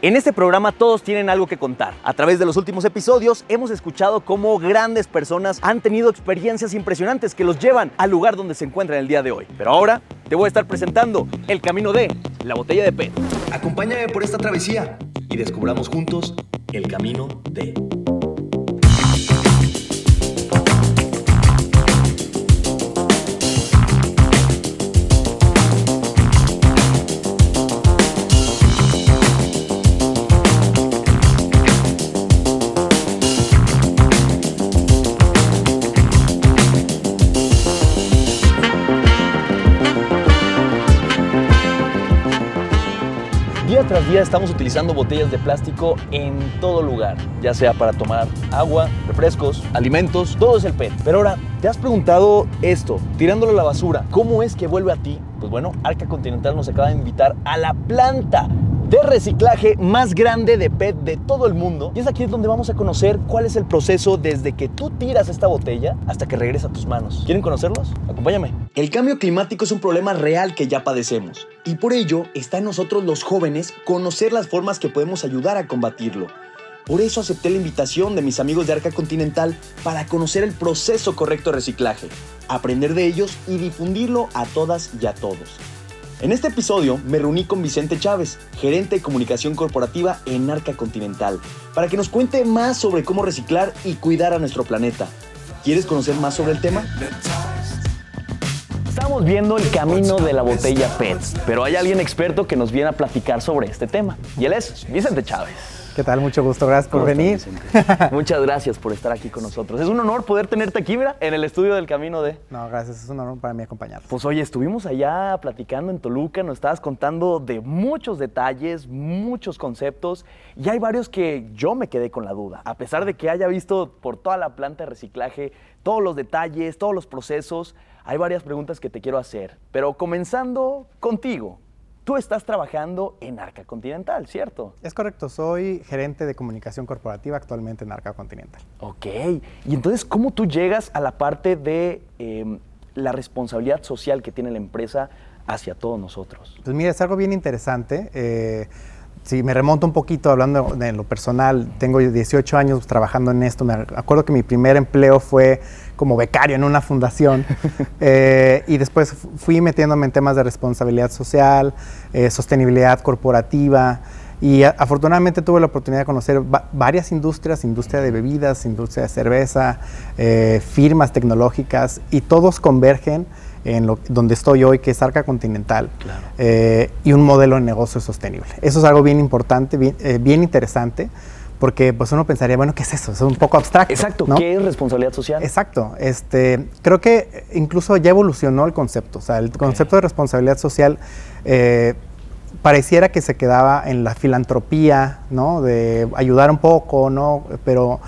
En este programa todos tienen algo que contar. A través de los últimos episodios hemos escuchado cómo grandes personas han tenido experiencias impresionantes que los llevan al lugar donde se encuentran el día de hoy. Pero ahora te voy a estar presentando el camino de la botella de PET. Acompáñame por esta travesía y descubramos juntos el camino de... Día tras día estamos utilizando botellas de plástico en todo lugar, ya sea para tomar agua, refrescos, alimentos, todo es el PET. Pero ahora, ¿te has preguntado esto, tirándolo a la basura, cómo es que vuelve a ti? Pues bueno, Arca Continental nos acaba de invitar a la planta de reciclaje más grande de PET de todo el mundo. Y es aquí donde vamos a conocer cuál es el proceso desde que tú tiras esta botella hasta que regresa a tus manos. ¿Quieren conocerlos? Acompáñame. El cambio climático es un problema real que ya padecemos. Y por ello está en nosotros los jóvenes conocer las formas que podemos ayudar a combatirlo. Por eso acepté la invitación de mis amigos de Arca Continental para conocer el proceso correcto de reciclaje, aprender de ellos y difundirlo a todas y a todos. En este episodio me reuní con Vicente Chávez, gerente de comunicación corporativa en Arca Continental, para que nos cuente más sobre cómo reciclar y cuidar a nuestro planeta. ¿Quieres conocer más sobre el tema? Estamos viendo el camino de la botella PET, pero hay alguien experto que nos viene a platicar sobre este tema. Y él es Vicente Chávez. ¿Qué tal? Mucho gusto, gracias por venir. Muchas gracias por estar aquí con nosotros. Es un honor poder tenerte aquí, mira, en el estudio del Camino de... No, gracias, es un honor para mí acompañarte. Pues oye, estuvimos allá platicando en Toluca, nos estabas contando de muchos detalles, muchos conceptos, y hay varios que yo me quedé con la duda. A pesar de que haya visto por toda la planta de reciclaje, todos los detalles, todos los procesos, hay varias preguntas que te quiero hacer. Pero comenzando contigo. Tú estás trabajando en Arca Continental, ¿cierto? Es correcto, soy gerente de comunicación corporativa actualmente en Arca Continental. Ok, y entonces, ¿cómo tú llegas a la parte de la responsabilidad social que tiene la empresa hacia todos nosotros? Pues mira, es algo bien interesante. Si me remonto un poquito hablando de lo personal, tengo 18 años trabajando en esto. Me acuerdo que mi primer empleo fue como becario en una fundación y después fui metiéndome en temas de responsabilidad social, sostenibilidad corporativa y afortunadamente tuve la oportunidad de conocer varias industrias, industria de bebidas, industria de cerveza, firmas tecnológicas y todos convergen en donde estoy hoy, que es Arca Continental, claro. Y un modelo de negocio sostenible. Eso es algo bien importante, bien interesante, porque pues uno pensaría, bueno, ¿qué es eso? Es un poco abstracto. Exacto, ¿no? ¿Qué es responsabilidad social? Exacto. Creo que incluso ya evolucionó el concepto. O sea, el concepto de responsabilidad social pareciera que se quedaba en la filantropía, ¿no? De ayudar un poco, ¿no? Pero...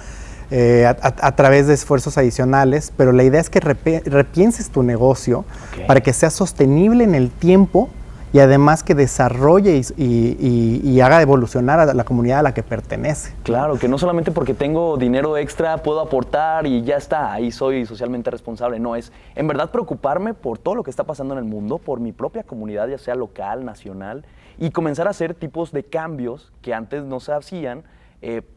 a través de esfuerzos adicionales, pero la idea es que repienses tu negocio para que sea sostenible en el tiempo y además que desarrolle y haga evolucionar a la comunidad a la que pertenece. Claro, que no solamente porque tengo dinero extra puedo aportar y ya está, ahí soy socialmente responsable. No, es en verdad preocuparme por todo lo que está pasando en el mundo, por mi propia comunidad, ya sea local, nacional, y comenzar a hacer tipos de cambios que antes no se hacían,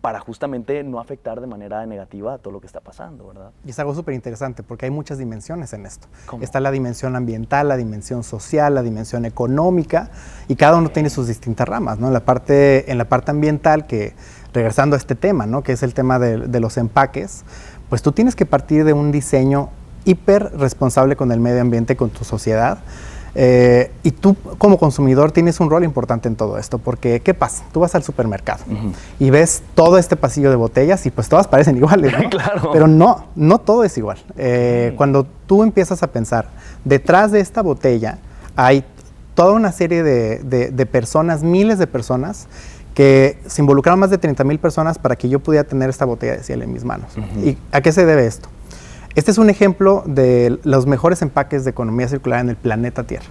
para justamente no afectar de manera negativa a todo lo que está pasando, ¿verdad? Y es algo súper interesante porque hay muchas dimensiones en esto. ¿Cómo? Está la dimensión ambiental, la dimensión social, la dimensión económica y cada uno tiene sus distintas ramas, ¿no? En la parte ambiental, que regresando a este tema, ¿no? Que es el tema de los empaques, pues tú tienes que partir de un diseño hiper responsable con el medio ambiente, con tu sociedad. Y tú como consumidor tienes un rol importante en todo esto, porque ¿qué pasa? Tú vas al supermercado y ves todo este pasillo de botellas y pues todas parecen iguales, ¿no? Claro. Pero no todo es igual. Cuando tú empiezas a pensar, detrás de esta botella hay toda una serie de personas, miles de personas, que se involucraron más de 30,000 personas para que yo pudiera tener esta botella de Ciel en mis manos. ¿Y a qué se debe esto? Este es un ejemplo de los mejores empaques de economía circular en el planeta Tierra.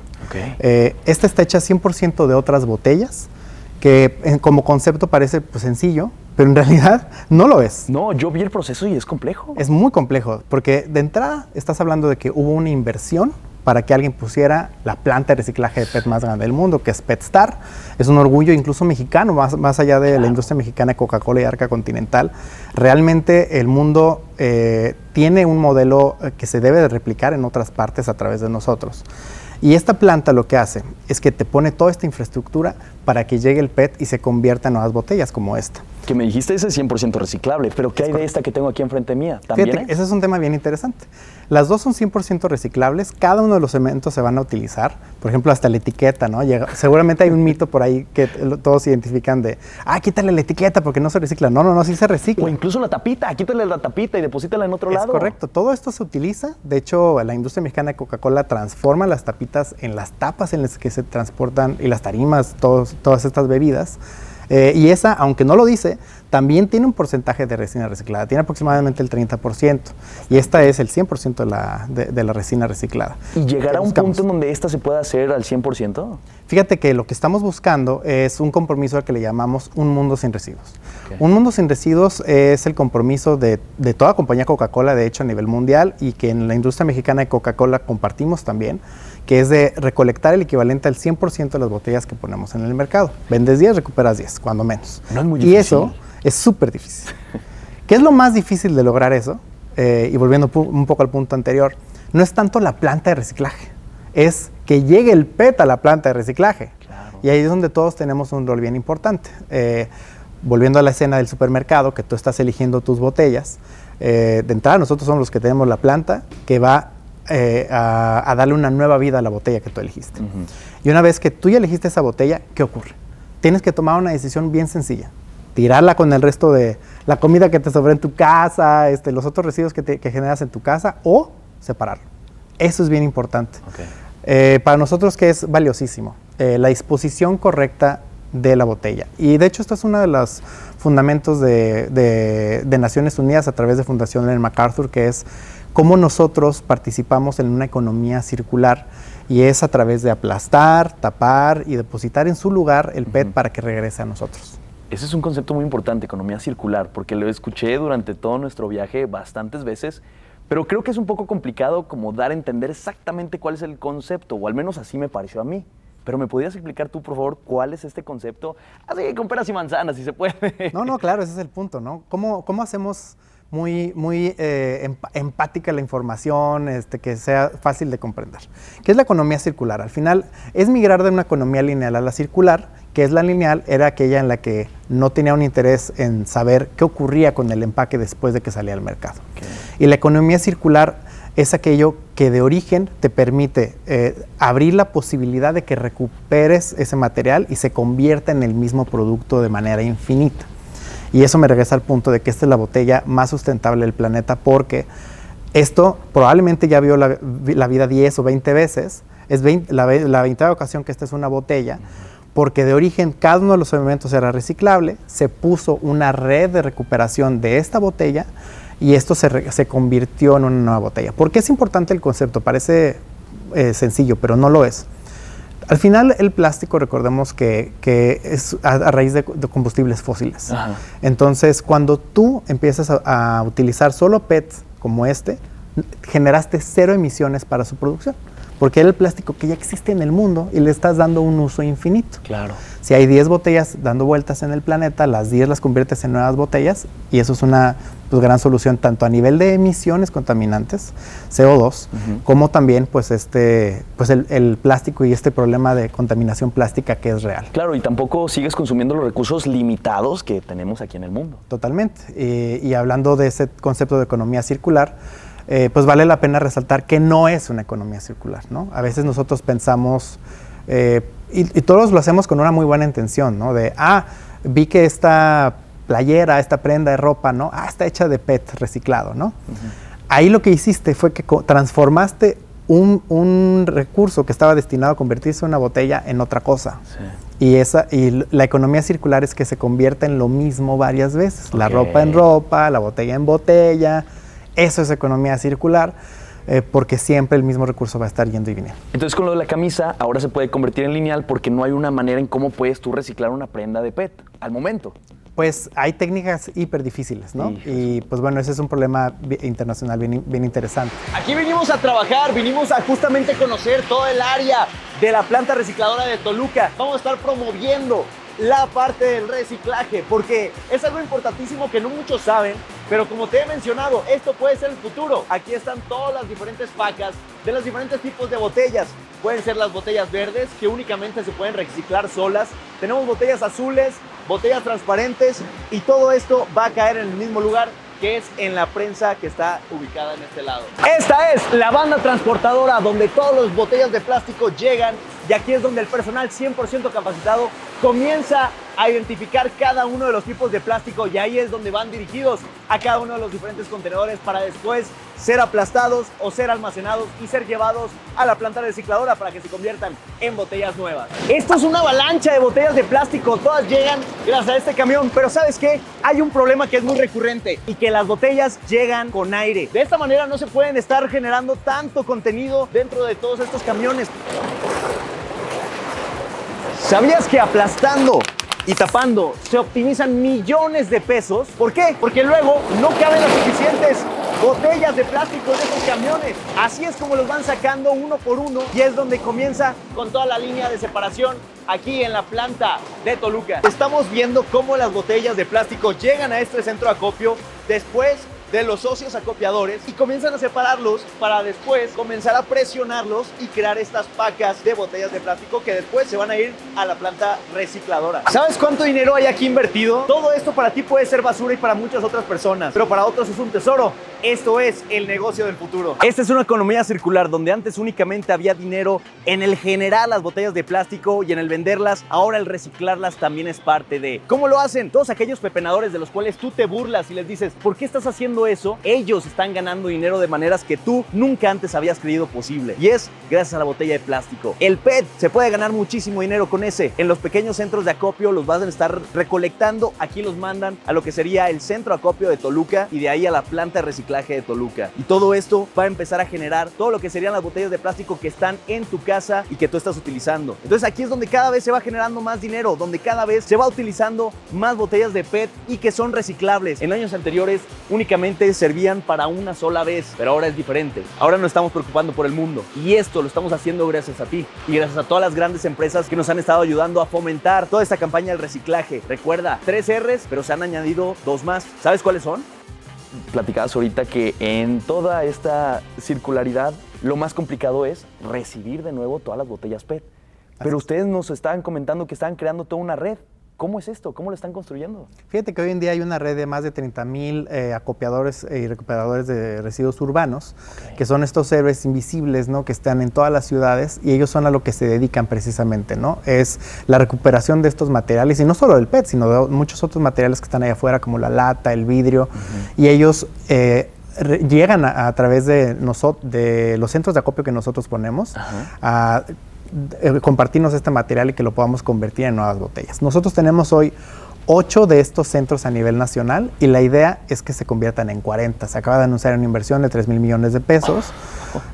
Esta está hecha 100% de otras botellas, que como concepto parece pues, sencillo, pero en realidad no lo es. No, yo vi el proceso y es complejo. Es muy complejo, porque de entrada estás hablando de que hubo una inversión para que alguien pusiera la planta de reciclaje de PET más grande del mundo, que es PetStar. Es un orgullo incluso mexicano, más allá de la industria mexicana de Coca-Cola y Arca Continental. Realmente el mundo tiene un modelo que se debe de replicar en otras partes a través de nosotros. Y esta planta lo que hace es que te pone toda esta infraestructura para que llegue el PET y se convierta en nuevas botellas como esta. Que me dijiste ese es 100% reciclable, pero ¿qué hay de esta que tengo aquí enfrente mía? ¿También Fíjate, ese es un tema bien interesante. Las dos son 100% reciclables, cada uno de los elementos se van a utilizar, por ejemplo, hasta la etiqueta, ¿no? Seguramente hay un mito por ahí que todos identifican de, quítale la etiqueta porque no se recicla. No, sí se recicla. O incluso la tapita, quítale la tapita y deposítala en otro lado. Es correcto, todo esto se utiliza. De hecho, la industria mexicana de Coca-Cola transforma las tapitas en las tapas en las que se transportan y las tarimas, todas estas bebidas. Y esa, aunque no lo dice, también tiene un porcentaje de resina reciclada, tiene aproximadamente el 30%, y esta es el 100% de la resina reciclada. ¿Y llegará a un punto en donde esta se pueda hacer al 100%? Fíjate que lo que estamos buscando es un compromiso al que le llamamos un mundo sin residuos. Okay. Un mundo sin residuos es el compromiso de toda compañía Coca-Cola, de hecho a nivel mundial, y que en la industria mexicana de Coca-Cola compartimos también, que es de recolectar el equivalente al 100% de las botellas que ponemos en el mercado. Vendes 10, recuperas 10, cuando menos. No es muy difícil. Y eso es súper difícil. ¿Qué es lo más difícil de lograr eso? Y volviendo un poco al punto anterior, no es tanto la planta de reciclaje, es que llegue el PET a la planta de reciclaje. Claro. Y ahí es donde todos tenemos un rol bien importante. Volviendo a la escena del supermercado, que tú estás eligiendo tus botellas, de entrada nosotros somos los que tenemos la planta que va a darle una nueva vida a la botella que tú elegiste. Y una vez que tú ya elegiste esa botella, ¿qué ocurre? Tienes que tomar una decisión bien sencilla. Tirarla con el resto de la comida que te sobró en tu casa, los otros residuos que generas en tu casa, o separarlo. Eso es bien importante. Okay. Para nosotros, que es valiosísimo, la disposición correcta de la botella. Y de hecho, esto es uno de los fundamentos de Naciones Unidas a través de Fundación Ellen MacArthur, que es cómo nosotros participamos en una economía circular, y es a través de aplastar, tapar y depositar en su lugar el PET para que regrese a nosotros. Ese es un concepto muy importante, economía circular, porque lo escuché durante todo nuestro viaje bastantes veces, pero creo que es un poco complicado como dar a entender exactamente cuál es el concepto, o al menos así me pareció a mí. Pero ¿me podrías explicar tú, por favor, cuál es este concepto? Así con peras y manzanas, si se puede. No, claro, ese es el punto, ¿no? ¿Cómo hacemos muy empática la información, que sea fácil de comprender? ¿Qué es la economía circular? Al final, es migrar de una economía lineal a la circular, que es la lineal, era aquella en la que no tenía un interés en saber qué ocurría con el empaque después de que salía al mercado. Okay. Y la economía circular es aquello que de origen te permite abrir la posibilidad de que recuperes ese material y se convierta en el mismo producto de manera infinita. Y eso me regresa al punto de que esta es la botella más sustentable del planeta, porque esto probablemente ya vio la vida 10 o 20 veces, es la 20ª ocasión que esta es una botella, porque de origen cada uno de los elementos era reciclable, se puso una red de recuperación de esta botella y esto se convirtió en una nueva botella. ¿Por qué es importante el concepto? Parece sencillo, pero no lo es. Al final el plástico, recordemos que es a raíz de combustibles fósiles. Ajá. Entonces, cuando tú empiezas a utilizar solo PET como generaste 0 emisiones para su producción, porque era el plástico que ya existe en el mundo y le estás dando un uso infinito. Claro. Si hay 10 botellas dando vueltas en el planeta, las 10 las conviertes en nuevas botellas, y eso es una gran solución tanto a nivel de emisiones contaminantes, CO2, como también el plástico y este problema de contaminación plástica que es real. Claro, y tampoco sigues consumiendo los recursos limitados que tenemos aquí en el mundo. Totalmente. Y hablando de ese concepto de economía circular, pues vale la pena resaltar que no es una economía circular, ¿no? A veces nosotros pensamos, y todos lo hacemos con una muy buena intención, ¿no? Vi que esta playera, esta prenda de ropa, ¿no? Está hecha de PET reciclado, ¿no? Ahí lo que hiciste fue que transformaste un recurso que estaba destinado a convertirse en una botella en otra cosa. Sí. Y la economía circular es que se convierta en lo mismo varias veces. Okay. La ropa en ropa, la botella en botella. Eso es economía circular, porque siempre el mismo recurso va a estar yendo y viniendo. Entonces, con lo de la camisa, ahora se puede convertir en lineal porque no hay una manera en cómo puedes tú reciclar una prenda de PET al momento. Pues hay técnicas hiper difíciles, ¿no? Sí, y pues bueno, ese es un problema internacional bien interesante. Aquí vinimos a trabajar, vinimos a justamente conocer todo el área de la planta recicladora de Toluca. Vamos a estar promoviendo la parte del reciclaje, porque es algo importantísimo que no muchos saben, pero como te he mencionado, esto puede ser el futuro. Aquí están todas las diferentes pacas de los diferentes tipos de botellas. Pueden ser las botellas verdes, que únicamente se pueden reciclar solas. Tenemos botellas azules, botellas transparentes, y todo esto va a caer en el mismo lugar, que es en la prensa que está ubicada en este lado. Esta es la banda transportadora donde todas las botellas de plástico llegan, y aquí es donde el personal 100% capacitado comienza a identificar cada uno de los tipos de plástico, y ahí es donde van dirigidos a cada uno de los diferentes contenedores para después ser aplastados o ser almacenados y ser llevados a la planta recicladora para que se conviertan en botellas nuevas. Esto es una avalancha de botellas de plástico, todas llegan gracias a este camión, pero ¿sabes qué? Hay un problema que es muy recurrente, y que las botellas llegan con aire. De esta manera no se pueden estar generando tanto contenido dentro de todos estos camiones. ¿Sabías que aplastando y tapando se optimizan millones de pesos? ¿Por qué? Porque luego no caben las suficientes botellas de plástico en esos camiones. Así es como los van sacando uno por uno, y es donde comienza con toda la línea de separación aquí en la planta de Toluca. Estamos viendo cómo las botellas de plástico llegan a este centro de acopio después de los socios acopiadores, y comienzan a separarlos para después comenzar a presionarlos y crear estas pacas de botellas de plástico que después se van a ir a la planta recicladora. ¿Sabes cuánto dinero hay aquí invertido? Todo esto para ti puede ser basura y para muchas otras personas, pero para otros es un tesoro. Esto es el negocio del futuro. Esta es una economía circular donde antes únicamente había dinero en el generar las botellas de plástico y en el venderlas. Ahora el reciclarlas también es parte de. ¿Cómo lo hacen? Todos aquellos pepenadores de los cuales tú te burlas y les dices, ¿por qué estás haciendo eso? Ellos están ganando dinero de maneras que tú nunca antes habías creído posible, y es gracias a la botella de plástico. El PET se puede ganar muchísimo dinero con ese. En los pequeños centros de acopio los van a estar recolectando. Aquí los mandan a lo que sería el centro de acopio de Toluca, y de ahí a la planta de reciclaje de Toluca. Y todo esto va a empezar a generar todo lo que serían las botellas de plástico que están en tu casa y que tú estás utilizando. Entonces aquí es donde cada vez se va generando más dinero, donde cada vez se va utilizando más botellas de PET y que son reciclables. En años anteriores únicamente servían para una sola vez, pero ahora es diferente. Ahora nos estamos preocupando por el mundo, y esto lo estamos haciendo gracias a ti y gracias a todas las grandes empresas que nos han estado ayudando a fomentar toda esta campaña del reciclaje. Recuerda, 3 R's, pero se han añadido 2 más. ¿Sabes cuáles son? Platicabas ahorita que en toda esta circularidad lo más complicado es recibir de nuevo todas las botellas PET. Pero ustedes nos estaban comentando que estaban creando toda una red. ¿Cómo es esto? ¿Cómo lo están construyendo? Fíjate que hoy en día hay una red de más de 30,000 acopiadores y recuperadores de residuos urbanos, que son estos héroes invisibles, ¿no? Que están en todas las ciudades, y ellos son a lo que se dedican precisamente, ¿no? Es la recuperación de estos materiales, y no solo del PET, sino de muchos otros materiales que están ahí afuera, como la lata, el vidrio, y ellos llegan a través de los centros de acopio que nosotros ponemos a compartirnos este material y que lo podamos convertir en nuevas botellas. Nosotros tenemos hoy 8 de estos centros a nivel nacional, y la idea es que se conviertan en 40. Se acaba de anunciar una inversión de 3,000 millones de pesos,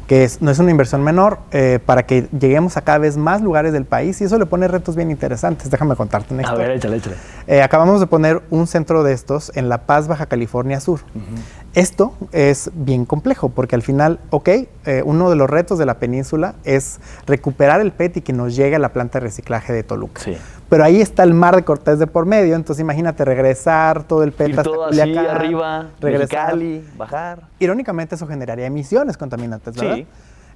que no es una inversión menor, para que lleguemos a cada vez más lugares del país, y eso le pone retos bien interesantes. Déjame contarte una historia. A ver, échale. Acabamos de poner un centro de estos en La Paz, Baja California Sur. Esto es bien complejo, porque al final, uno de los retos de la península es recuperar el PET y que nos llegue a la planta de reciclaje de Toluca. Sí. Pero ahí está el Mar de Cortés de por medio, entonces imagínate regresar todo el PET ir hasta todo Culiacán, así arriba, regresar, Cali, bajar. Irónicamente eso generaría emisiones contaminantes, ¿verdad? Sí.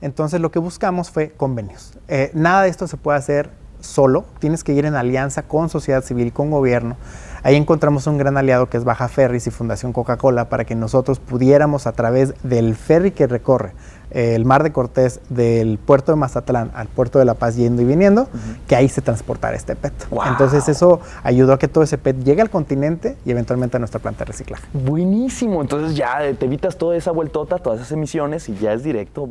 Entonces lo que buscamos fue convenios. Nada de esto se puede hacer solo, tienes que ir en alianza con sociedad civil, con gobierno. Ahí encontramos un gran aliado que es Baja Ferries y Fundación Coca-Cola, para que nosotros pudiéramos, a través del ferry que recorre el Mar de Cortés del puerto de Mazatlán al puerto de La Paz, yendo y viniendo, que ahí se transportara este PET. Wow. Entonces eso ayudó a que todo ese PET llegue al continente y eventualmente a nuestra planta de reciclaje. Buenísimo, entonces ya te evitas toda esa vueltota, todas esas emisiones, y ya es directo,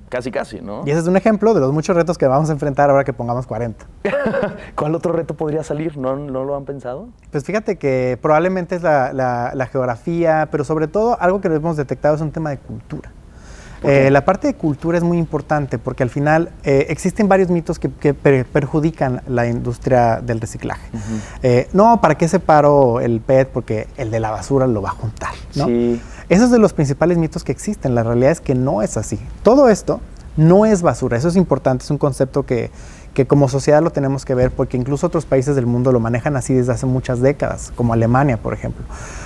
casi, ¿no? Y ese es un ejemplo de los muchos retos que vamos a enfrentar ahora que pongamos 40. ¿Cuál otro reto podría salir? ¿No lo han pensado? Pues fíjate que probablemente es la geografía, pero sobre todo algo que hemos detectado es un tema de cultura. La parte de cultura es muy importante porque al final existen varios mitos que perjudican la industria del reciclaje. No, ¿para qué separo el PET? Porque el de la basura lo va a juntar, ¿no? Sí. Esos es de los principales mitos que existen. La realidad es que no es así. Todo esto no es basura. Eso es importante. Es un concepto que como sociedad lo tenemos que ver porque incluso otros países del mundo lo manejan así desde hace muchas décadas, como Alemania, por ejemplo.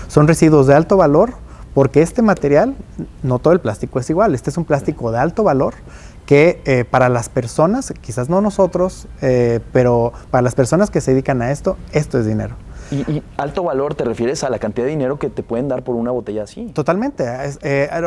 Son residuos de alto valor. Porque este material, no todo el plástico es igual, este es un plástico de alto valor que para las personas, quizás no nosotros, pero para las personas que se dedican a esto es dinero. ¿Y alto valor te refieres a la cantidad de dinero que te pueden dar por una botella así? Totalmente,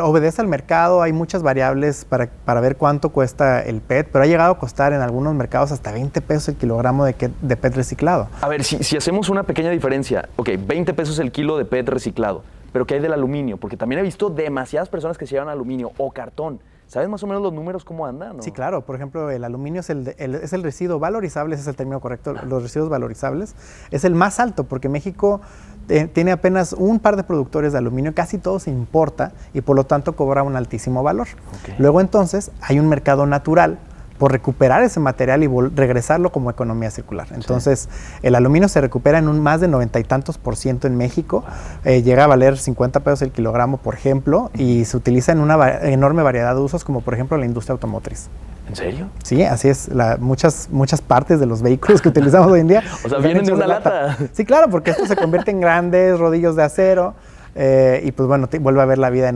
obedece al mercado, hay muchas variables para ver cuánto cuesta el PET, pero ha llegado a costar en algunos mercados hasta 20 pesos el kilogramo de PET reciclado. A ver, si hacemos una pequeña diferencia, 20 pesos el kilo de PET reciclado, pero ¿qué hay del aluminio? Porque también he visto demasiadas personas que se llevan aluminio o cartón. ¿Sabes más o menos los números cómo andan? ¿No? Sí, claro. Por ejemplo, el aluminio es el residuo valorizable, ese es el término correcto, los residuos valorizables. Es el más alto porque México tiene apenas un par de productores de aluminio, casi todo se importa y por lo tanto cobra un altísimo valor. Luego entonces hay un mercado natural por recuperar ese material y regresarlo como economía circular. Entonces, el aluminio se recupera en un más de 90 y tantos % en México, llega a valer 50 pesos el kilogramo, por ejemplo, y se utiliza en una enorme variedad de usos, como por ejemplo la industria automotriz. ¿En serio? Sí, así es. Muchas partes de los vehículos que utilizamos hoy en día. O sea, vienen de una lata. Sí, claro, porque esto se convierte en grandes rodillos de acero. Y pues bueno, vuelve a ver la vida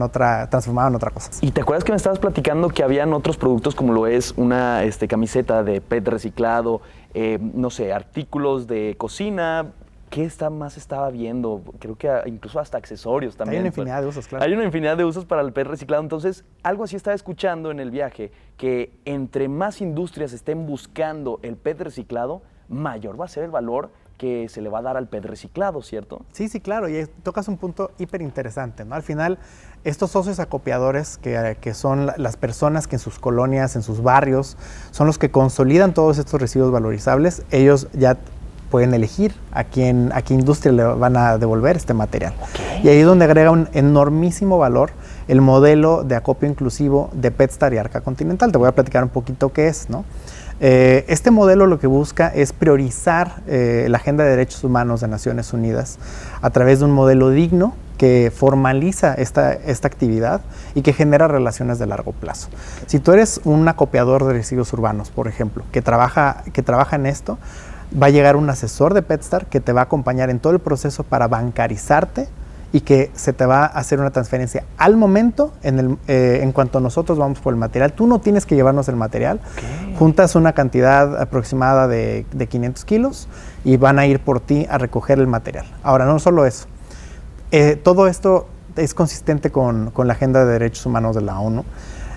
transformada en otra cosa. ¿Y te acuerdas que me estabas platicando que habían otros productos como lo es una camiseta de PET reciclado, no sé, artículos de cocina? ¿Qué más estaba viendo? Creo que incluso hasta accesorios también. Hay una infinidad de usos, claro. Hay una infinidad de usos para el PET reciclado. Entonces, algo así estaba escuchando en el viaje, que entre más industrias estén buscando el PET reciclado, mayor va a ser el valor que se le va a dar al PET reciclado, ¿cierto? Sí, claro, y tocas un punto hiper interesante, ¿no? Al final, estos socios acopiadores, que son las personas que en sus colonias, en sus barrios, son los que consolidan todos estos residuos valorizables, ellos ya pueden elegir a qué industria le van a devolver este material. Y ahí es donde agrega un enormísimo valor el modelo de acopio inclusivo de PetStar y Arca Continental. Te voy a platicar un poquito qué es, ¿no? Este modelo lo que busca es priorizar la agenda de derechos humanos de Naciones Unidas a través de un modelo digno que formaliza esta actividad y que genera relaciones de largo plazo. Si tú eres un acopiador de residuos urbanos, por ejemplo, que trabaja en esto, va a llegar un asesor de PetStar que te va a acompañar en todo el proceso para bancarizarte y que se te va a hacer una transferencia al momento en cuanto nosotros vamos por el material. Tú no tienes que llevarnos el material, juntas una cantidad aproximada de 500 kilos y van a ir por ti a recoger el material. Ahora, no solo eso, todo esto es consistente con la Agenda de Derechos Humanos de la ONU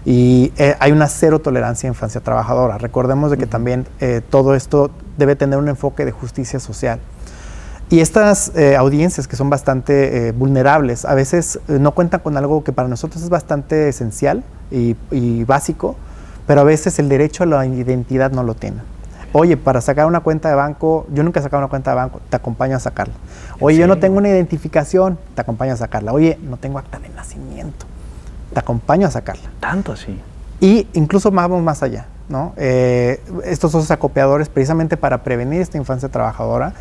y hay una cero tolerancia a infancia trabajadora. Recordemos de que también todo esto debe tener un enfoque de justicia social. Y estas audiencias que son bastante vulnerables, a veces no cuentan con algo que para nosotros es bastante esencial y básico, pero a veces el derecho a la identidad no lo tienen. Oye, para sacar una cuenta de banco, yo nunca he sacado una cuenta de banco, te acompaño a sacarla. Oye, yo no tengo una identificación, te acompaño a sacarla. Oye, no tengo acta de nacimiento, te acompaño a sacarla. Tanto así. Y incluso vamos más allá, ¿no? Estos socios acopiadores, precisamente para prevenir esta infancia trabajadora,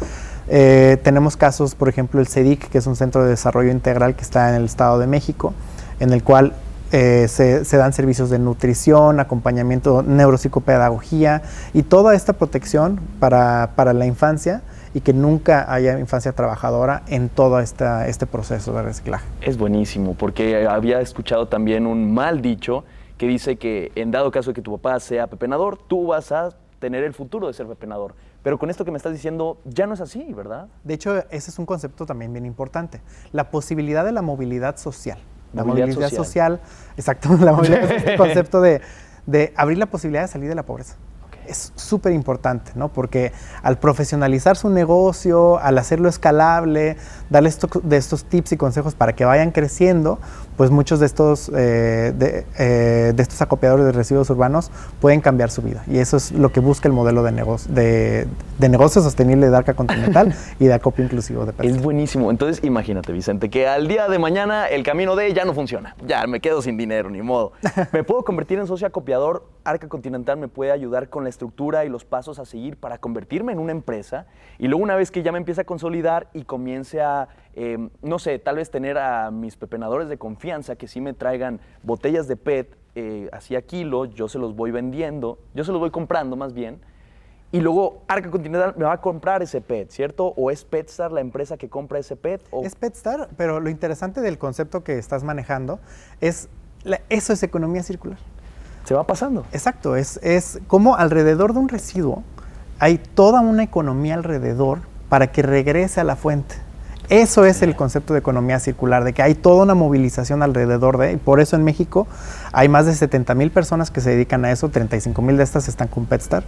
tenemos casos, por ejemplo, el CEDIC, que es un centro de desarrollo integral que está en el Estado de México, en el cual se dan servicios de nutrición, acompañamiento, neuropsicopedagogía y toda esta protección para la infancia y que nunca haya infancia trabajadora en todo este proceso de reciclaje. Es buenísimo, porque había escuchado también un mal dicho que dice que en dado caso de que tu papá sea pepenador, tú vas a tener el futuro de ser pepenador. Pero con esto que me estás diciendo, ya no es así, ¿verdad? De hecho, ese es un concepto también bien importante. La posibilidad de la movilidad social. La movilidad social, exacto, la movilidad es este concepto de abrir la posibilidad de salir de la pobreza. es súper importante, ¿no? Porque al profesionalizar su negocio, al hacerlo escalable, darle de estos tips y consejos para que vayan creciendo, pues muchos de estos acopiadores de residuos urbanos pueden cambiar su vida. Y eso es lo que busca el modelo de negocio sostenible de Arca Continental y de acopio inclusivo de personas. Es buenísimo. Entonces, imagínate, Vicente, que al día de mañana el camino D ya no funciona. Ya me quedo sin dinero, ni modo. ¿Me puedo convertir en socio acopiador? Arca Continental me puede ayudar con la estructura y los pasos a seguir para convertirme en una empresa. Y luego, una vez que ya me empiece a consolidar y comience a, no sé, tal vez tener a mis pepenadores de confianza que sí me traigan botellas de PET así a kilo, yo se los voy vendiendo, yo se los voy comprando más bien. Y luego Arca Continental me va a comprar ese PET, ¿cierto? ¿O es PetStar la empresa que compra ese PET? ¿O? Es PetStar, pero lo interesante del concepto que estás manejando es, eso es economía circular. Se va pasando. Exacto, es como alrededor de un residuo hay toda una economía alrededor para que regrese a la fuente. Eso es el concepto de economía circular, de que hay toda una movilización alrededor de, y por eso en México hay más de 70,000 personas que se dedican a eso, 35,000 de estas están con PetStar,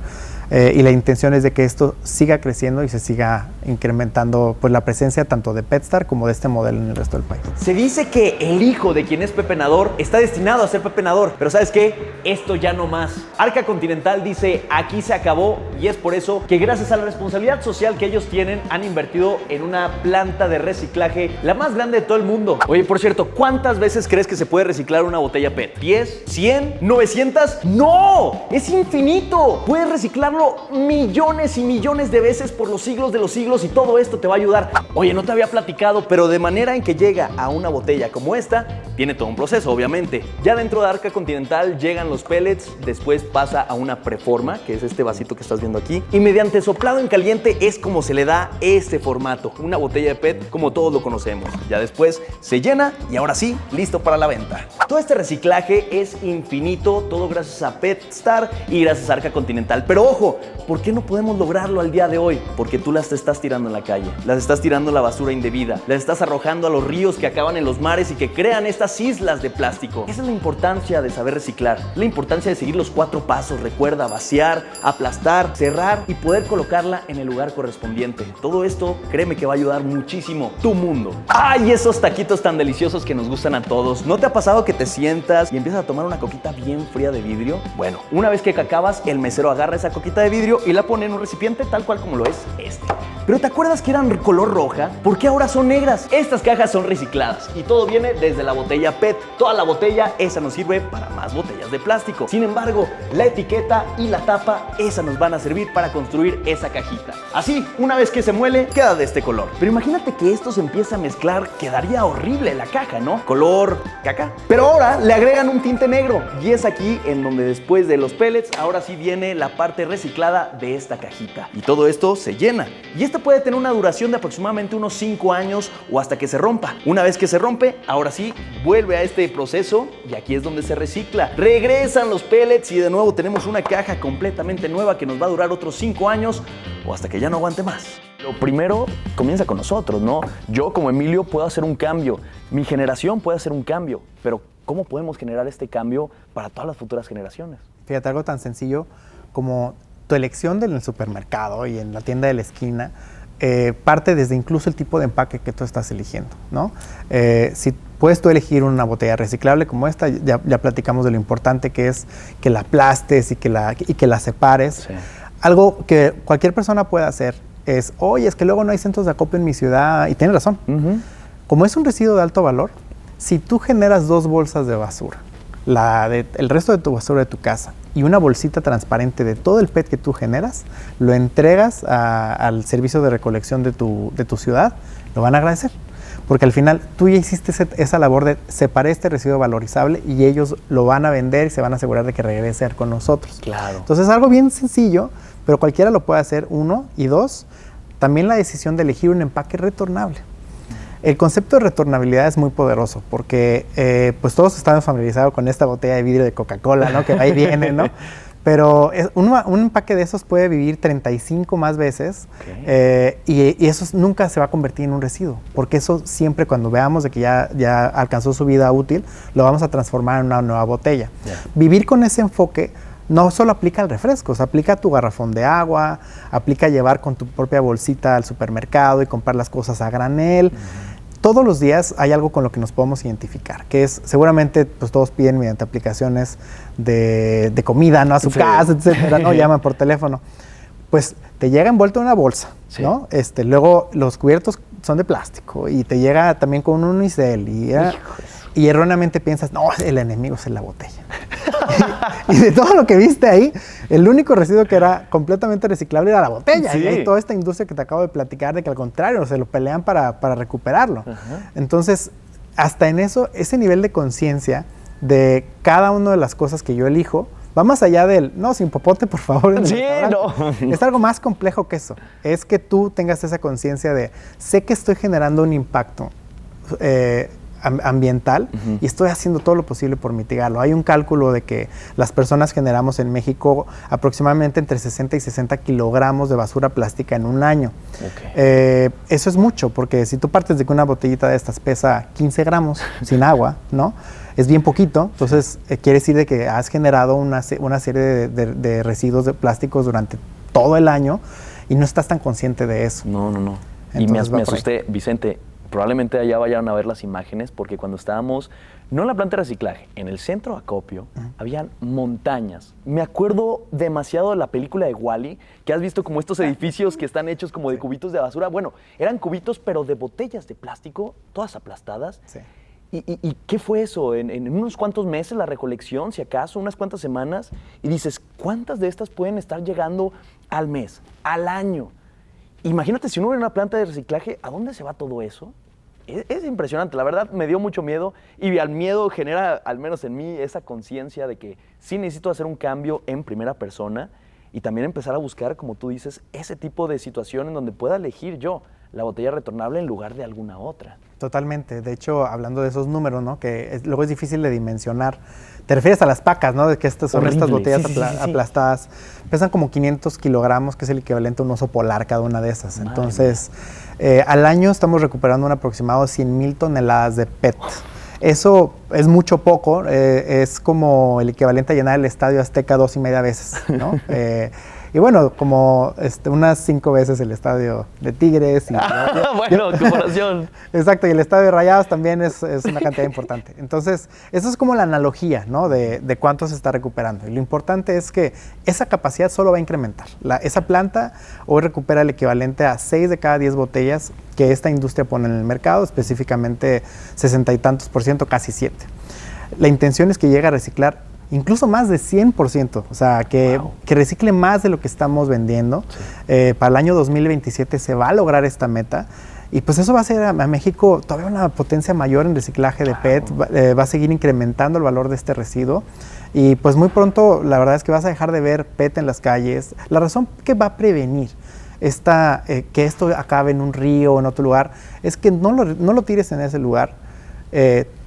y la intención es de que esto siga creciendo y se siga incrementando pues, la presencia tanto de PetStar como de este modelo en el resto del país. Se dice que el hijo de quien es pepenador está destinado a ser pepenador, pero ¿sabes qué? Esto ya no más. Arca Continental dice, aquí se acabó, y es por eso que gracias a la responsabilidad social que ellos tienen, han invertido en una planta de reciclaje, la más grande de todo el mundo. Oye, por cierto, ¿cuántas veces crees que se puede reciclar una botella PET? ¿10? ¿100? ¿900? ¡No! ¡Es infinito! Puedes reciclarlo millones y millones de veces por los siglos de los siglos, y todo esto te va a ayudar. Oye, no te había platicado, pero de manera en que llega a una botella como esta, tiene todo un proceso, obviamente. Ya dentro de Arca Continental llegan los pellets, después pasa a una preforma, que es este vasito que estás viendo aquí, y mediante soplado en caliente es como se le da este formato, una botella de PET como todos lo conocemos. Ya después se llena y ahora sí, listo para la venta. Todo este reciclaje es infinito, todo gracias a PetStar y gracias a Arca Continental. Pero ojo, ¿por qué no podemos lograrlo al día de hoy? Porque tú las estás tirando en la calle, las estás tirando a la basura indebida, las estás arrojando a los ríos que acaban en los mares y que crean estas islas de plástico. Esa es la importancia de saber reciclar, la importancia de seguir los 4 pasos. Recuerda, vaciar, aplastar, cerrar y poder colocarla en el lugar correspondiente. Todo esto, créeme que va a ayudar muchísimo tu mundo. ¡Ay, esos taquitos tan deliciosos que nos gustan a todos! ¿No te ha pasado que te sientas y empiezas a tomar una coquita bien fría de vidrio? Bueno, una vez que acabas, el mesero agarra esa coquita de vidrio y la pone en un recipiente tal cual como lo es este. ¿Pero te acuerdas que eran color roja? ¿Por qué ahora son negras? Estas cajas son recicladas y todo viene desde la botella PET. Toda la botella, esa nos sirve para más botellas de plástico. Sin embargo, la etiqueta y la tapa, esa nos van a servir para construir esa cajita. Así, una vez que se muele, queda de este color. Pero imagínate que esto se empieza a mezclar, quedaría horrible la caja, ¿no? Color caca. Pero ahora le agregan un tinte negro y es aquí en donde después de los pellets, ahora sí viene la parte reciclada de esta cajita. Y todo esto se llena. Y esta puede tener una duración de aproximadamente unos 5 años o hasta que se rompa. Una vez que se rompe, ahora sí, vuelve a este proceso y aquí es donde se recicla. Regresan los pellets y de nuevo tenemos una caja completamente nueva que nos va a durar otros 5 años o hasta que ya no aguante más. Lo primero comienza con nosotros, ¿no? Yo como Emilio puedo hacer un cambio, mi generación puede hacer un cambio, pero ¿cómo podemos generar este cambio para todas las futuras generaciones? Fíjate, algo tan sencillo como tu elección en el supermercado y en la tienda de la esquina parte desde incluso el tipo de empaque que tú estás eligiendo, ¿no? Si puedes tú elegir una botella reciclable como esta, ya platicamos de lo importante que es que la aplastes y que la separes. Sí. Algo que cualquier persona puede hacer es, oye, es que luego no hay centros de acopio en mi ciudad, y tienes razón. Como es un residuo de alto valor, si tú generas 2 bolsas de basura, el resto de tu basura de tu casa y una bolsita transparente de todo el PET que tú generas, lo entregas al servicio de recolección de tu ciudad, lo van a agradecer. Porque al final tú ya hiciste esa labor de separar este residuo valorizable y ellos lo van a vender y se van a asegurar de que regrese con nosotros. Claro. Entonces es algo bien sencillo, pero cualquiera lo puede hacer, 1, y 2, también la decisión de elegir un empaque retornable. El concepto de retornabilidad es muy poderoso porque pues todos estamos familiarizados con esta botella de vidrio de Coca-Cola, ¿no? Que ahí viene, ¿no? Pero un empaque de esos puede vivir 35 más veces, okay. Y eso nunca se va a convertir en un residuo, porque eso siempre cuando veamos de que ya alcanzó su vida útil, lo vamos a transformar en una nueva botella. Yeah. Vivir con ese enfoque no solo aplica al refresco, o sea, aplica a tu garrafón de agua, aplica a llevar con tu propia bolsita al supermercado y comprar las cosas a granel. Todos los días hay algo con lo que nos podemos identificar, que es, seguramente, pues todos piden mediante aplicaciones de comida, ¿no? A su casa, etcétera, ¿no? Llaman por teléfono. Pues te llega envuelto en una bolsa, ¿no? Luego los cubiertos son de plástico y te llega también con un unicel y erróneamente piensas, no, el enemigo es la botella. y de todo lo que viste ahí, el único residuo que era completamente reciclable era la botella. Sí. Y hay toda esta industria que te acabo de platicar de que al contrario, se lo pelean para recuperarlo. Ajá. Entonces, hasta en eso, ese nivel de conciencia de cada una de las cosas que yo elijo, va más allá del, no, sin popote, por favor. Sí, no. Es algo más complejo que eso. Es que tú tengas esa conciencia de, sé que estoy generando un impacto ambiental y estoy haciendo todo lo posible por mitigarlo. Hay un cálculo de que las personas generamos en México aproximadamente entre 60 y 60 kilogramos de basura plástica en un año. Okay. Eso es mucho, porque si tú partes de que una botellita de estas pesa 15 gramos sin agua, ¿no? Es bien poquito, entonces quiere decir de que has generado una serie de residuos de plásticos durante todo el año y no estás tan consciente de eso. No. Entonces, y me asusté, Vicente. Probablemente allá vayan a ver las imágenes, porque cuando estábamos, no en la planta de reciclaje, en el centro de acopio, habían montañas. Me acuerdo demasiado de la película de Wall-E, que has visto como estos edificios que están hechos como de cubitos de basura. Bueno, eran cubitos, pero de botellas de plástico, todas aplastadas. Sí. ¿Y qué fue eso? En unos cuantos meses la recolección, si acaso, unas cuantas semanas, y dices, ¿cuántas de estas pueden estar llegando al mes, al año? Imagínate, si uno ve una planta de reciclaje, ¿a dónde se va todo eso? Es impresionante, la verdad me dio mucho miedo y al miedo genera, al menos en mí, esa conciencia de que sí necesito hacer un cambio en primera persona y también empezar a buscar, como tú dices, ese tipo de situación en donde pueda elegir yo la botella retornable en lugar de alguna otra. Totalmente, de hecho, hablando de esos números, ¿no? Que luego es difícil de dimensionar. Te refieres a las pacas, ¿no? De que estas son estas botellas aplastadas. Pesan como 500 kilogramos, que es el equivalente a un oso polar cada una de esas. Madre Entonces, al año estamos recuperando un aproximado de 100,000 toneladas de PET. Eso es mucho poco, es como el equivalente a llenar el Estadio Azteca 2.5 veces, ¿no? Y bueno, como unas 5 veces el estadio de Tigres. Y, bueno, comparación. Exacto, y el estadio de Rayados también es una cantidad importante. Entonces, eso es como la analogía, ¿no? De cuánto se está recuperando. Y lo importante es que esa capacidad solo va a incrementar. Esa planta hoy recupera el equivalente a 6 de cada 10 botellas que esta industria pone en el mercado, específicamente 60 y tantos %, casi 7. La intención es que llegue a reciclar incluso más de 100%, o sea, que recicle más de lo que estamos vendiendo. Sí. Para el año 2027 se va a lograr esta meta y pues eso va a hacer a México todavía una potencia mayor en reciclaje de PET, va a seguir incrementando el valor de este residuo y pues muy pronto la verdad es que vas a dejar de ver PET en las calles. La razón que va a prevenir que esto acabe en un río o en otro lugar es que no lo tires en ese lugar.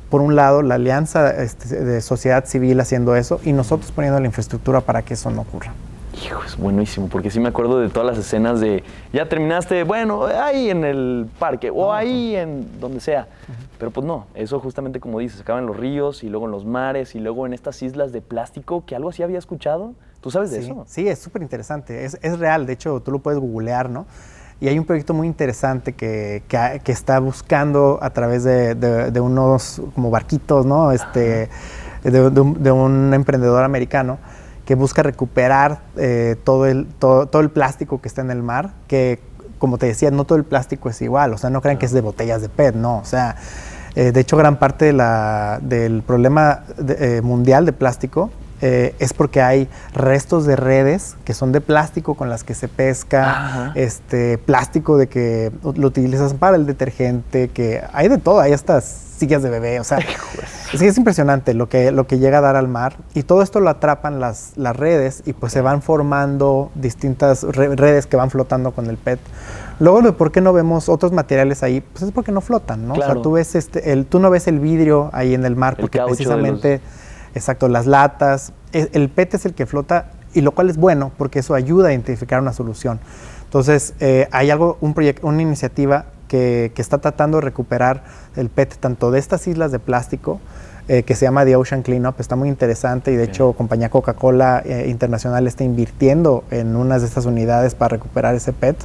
Por un lado, la alianza de sociedad civil haciendo eso y nosotros poniendo la infraestructura para que eso no ocurra. Hijo, es buenísimo, porque sí me acuerdo de todas las escenas de, ya terminaste, bueno, ahí en el parque o ahí en donde sea. Pero pues no, eso justamente como dices, acaba en los ríos y luego en los mares y luego en estas islas de plástico, que algo así había escuchado. ¿Tú sabes de eso? Sí, es súper interesante, es real, de hecho tú lo puedes googlear, ¿no? Y hay un proyecto muy interesante que está buscando a través de unos como barquitos, ¿no? De un emprendedor americano que busca recuperar todo el plástico que está en el mar, que como te decía, no todo el plástico es igual, o sea, no crean que es de botellas de PET, no, o sea, de hecho gran parte del problema mundial de plástico es porque hay restos de redes que son de plástico con las que se pesca, plástico de que lo utilizas para el detergente, que hay de todo, hay estas sillas de bebé, o sea, sí es impresionante lo que llega a dar al mar y todo esto lo atrapan las redes y pues se van formando distintas redes que van flotando con el PET. Luego, ¿por qué no vemos otros materiales ahí? Pues es porque no flotan, ¿no? Claro. O sea, tú no ves el vidrio ahí en el mar porque precisamente... Exacto, las latas, el PET es el que flota y lo cual es bueno porque eso ayuda a identificar una solución. Entonces, hay una iniciativa que está tratando de recuperar el PET tanto de estas islas de plástico, que se llama The Ocean Cleanup. Está muy interesante y de hecho compañía Coca-Cola Internacional está invirtiendo en unas de estas unidades para recuperar ese PET.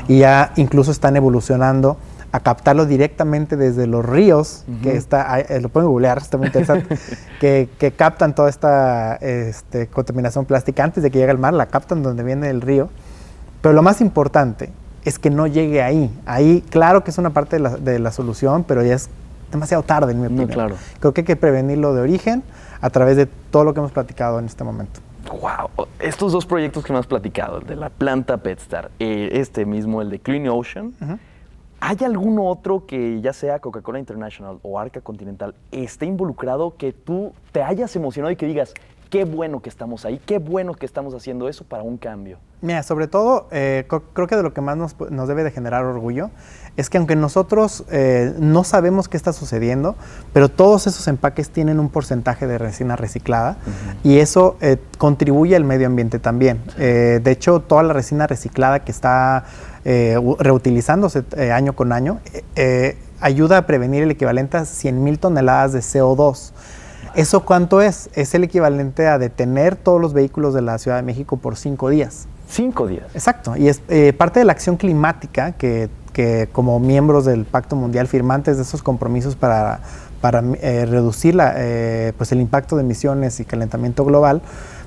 Y ya incluso están evolucionando a captarlo directamente desde los ríos, que está, lo pueden googlear, está muy interesante, que captan toda esta contaminación plástica antes de que llegue al mar, la captan donde viene el río. Pero lo más importante es que no llegue ahí. Ahí, claro que es una parte de la solución, pero ya es demasiado tarde, en mi opinión. Claro. Creo que hay que prevenirlo de origen a través de todo lo que hemos platicado en este momento. Wow, estos dos proyectos que me has platicado, el de la planta PetStar, este mismo, el de Clean Ocean, ¿hay algún otro que ya sea Coca-Cola International o Arca Continental esté involucrado que tú te hayas emocionado y que digas, qué bueno que estamos ahí, qué bueno que estamos haciendo eso para un cambio? Mira, sobre todo, creo que de lo que más nos debe de generar orgullo es que aunque nosotros no sabemos qué está sucediendo, pero todos esos empaques tienen un porcentaje de resina reciclada y eso contribuye al medio ambiente también. De hecho, toda la resina reciclada que está reutilizándose año con año ayuda a prevenir el equivalente a 100,000 toneladas de CO2. ¿Eso cuánto es? Es el equivalente a detener todos los vehículos de la Ciudad de México por 5 días. 5 días. Exacto. Y es parte de la acción climática que como miembros del Pacto Mundial, firmantes de esos compromisos para reducir pues el impacto de emisiones y calentamiento global,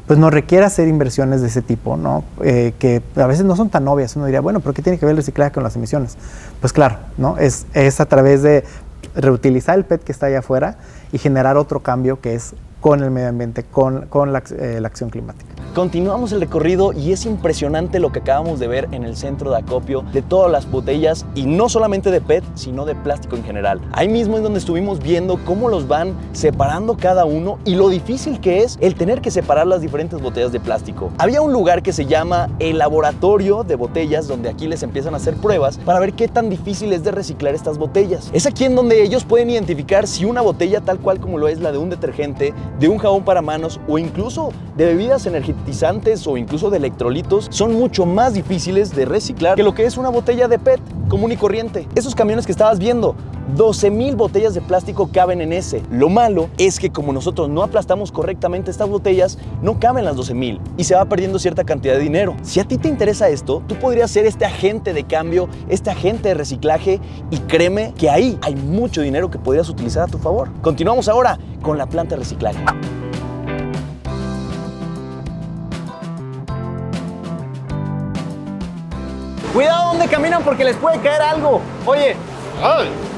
pues nos requiere hacer inversiones de ese tipo, ¿no? Que a veces no son tan obvias. Uno diría, bueno, ¿pero qué tiene que ver el reciclaje con las emisiones? Pues claro, ¿no? Es a través de reutilizar el PET que está allá afuera y generar otro cambio que es con el medio ambiente, con la acción climática. Continuamos el recorrido y es impresionante lo que acabamos de ver en el centro de acopio de todas las botellas y no solamente de PET, sino de plástico en general. Ahí mismo es donde estuvimos viendo cómo los van separando cada uno y lo difícil que es el tener que separar las diferentes botellas de plástico. Había un lugar que se llama el laboratorio de botellas donde aquí les empiezan a hacer pruebas para ver qué tan difícil es de reciclar estas botellas. Es aquí en donde ellos pueden identificar si una botella tal cual como lo es la de un detergente, de un jabón para manos o incluso de bebidas energéticas o incluso de electrolitos son mucho más difíciles de reciclar que lo que es una botella de PET común y corriente. Esos camiones que estabas viendo, 12,000 botellas de plástico caben en ese. Lo malo es que como nosotros no aplastamos correctamente estas botellas, no caben las 12,000 y se va perdiendo cierta cantidad de dinero. Si a ti te interesa esto, tú podrías ser este agente de cambio, este agente de reciclaje y créeme que ahí hay mucho dinero que podrías utilizar a tu favor. Continuamos ahora con la planta de reciclaje. Cuidado donde caminan porque les puede caer algo. Oye,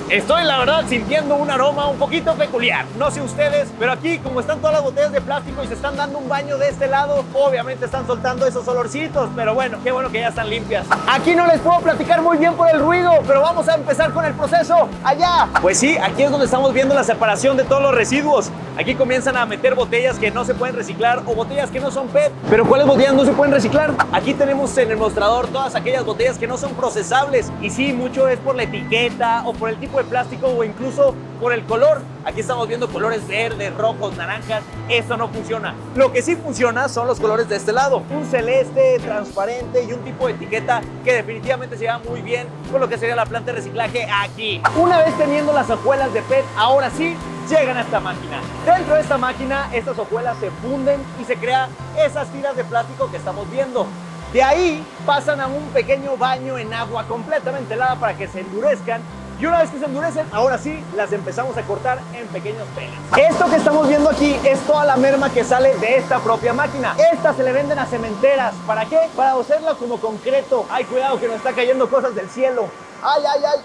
estoy la verdad sintiendo un aroma un poquito peculiar. No sé ustedes, pero aquí como están todas las botellas de plástico y se están dando un baño de este lado, obviamente están soltando esos olorcitos, pero bueno, qué bueno que ya están limpias. Aquí no les puedo platicar muy bien por el ruido, pero vamos a empezar con el proceso allá. Pues sí, aquí es donde estamos viendo la separación de todos los residuos. Aquí comienzan a meter botellas que no se pueden reciclar o botellas que no son PET. ¿Pero cuáles botellas no se pueden reciclar? Aquí tenemos en el mostrador todas aquellas botellas que no son procesables. Y sí, mucho es por la etiqueta o por el tipo de plástico o incluso por el color. Aquí estamos viendo colores verdes, rojos, naranjas. Eso no funciona. Lo que sí funciona son los colores de este lado. Un celeste, transparente y un tipo de etiqueta que definitivamente se lleva muy bien con lo que sería la planta de reciclaje aquí. Una vez teniendo las hojuelas de PET, ahora sí llegan a esta máquina. Dentro de esta máquina, estas hojuelas se funden y se crean esas tiras de plástico que estamos viendo. De ahí pasan a un pequeño baño en agua completamente helada para que se endurezcan. Y una vez que se endurecen, ahora sí, las empezamos a cortar en pequeños pellets. Esto que estamos viendo aquí es toda la merma que sale de esta propia máquina. Esta se le venden a cementeras. ¿Para qué? Para hacerla como concreto. Ay, cuidado que nos está cayendo cosas del cielo. Ay, ay, ay.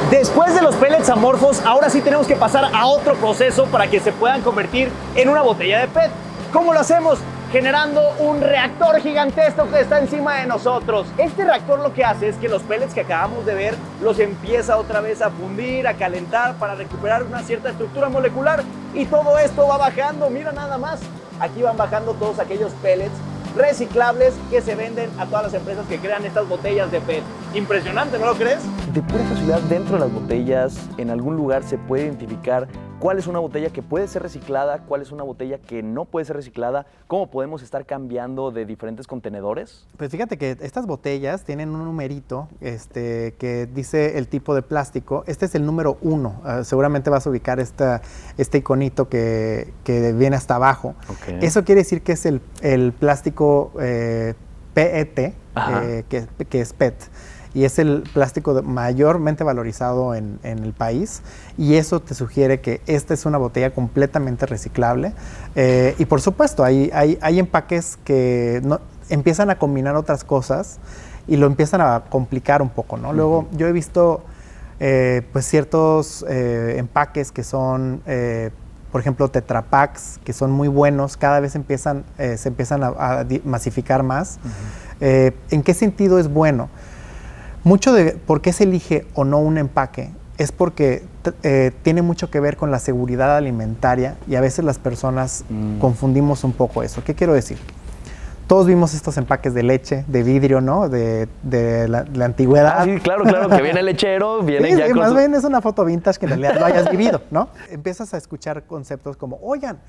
Después de los pellets amorfos, ahora sí tenemos que pasar a otro proceso para que se puedan convertir en una botella de PET. ¿Cómo lo hacemos? Generando un reactor gigantesco que está encima de nosotros. Este reactor lo que hace es que los pellets que acabamos de ver los empieza otra vez a fundir, a calentar para recuperar una cierta estructura molecular y todo esto va bajando. Mira nada más, aquí van bajando todos aquellos pellets reciclables que se venden a todas las empresas que crean estas botellas de PET. impresionante, ¿no lo crees? De pura casualidad, dentro de las botellas, en algún lugar se puede identificar cuál es una botella que puede ser reciclada, cuál es una botella que no puede ser reciclada, cómo podemos estar cambiando de diferentes contenedores. Pues fíjate que estas botellas tienen un numerito que dice el tipo de plástico. Este es el número 1. Seguramente vas a ubicar este iconito que viene hasta abajo. Okay. Eso quiere decir que es el plástico PET, que es PET. Y es el plástico mayormente valorizado en el país, y eso te sugiere que esta es una botella completamente reciclable. Y por supuesto, hay empaques que empiezan a combinar otras cosas y lo empiezan a complicar un poco, ¿no? Luego, yo he visto pues ciertos empaques que son, por ejemplo, Tetra Paks, que son muy buenos, cada vez se empiezan a masificar más. ¿En qué sentido es bueno? Mucho de por qué se elige o no un empaque es porque tiene mucho que ver con la seguridad alimentaria, y a veces las personas confundimos un poco eso. ¿Qué quiero decir? Todos vimos estos empaques de leche, de vidrio, ¿no? De la antigüedad. Sí, claro, que viene el lechero, viene sí, ya con... Más bien es una foto vintage que en realidad lo hayas vivido, ¿no? Empiezas a escuchar conceptos como, oigan,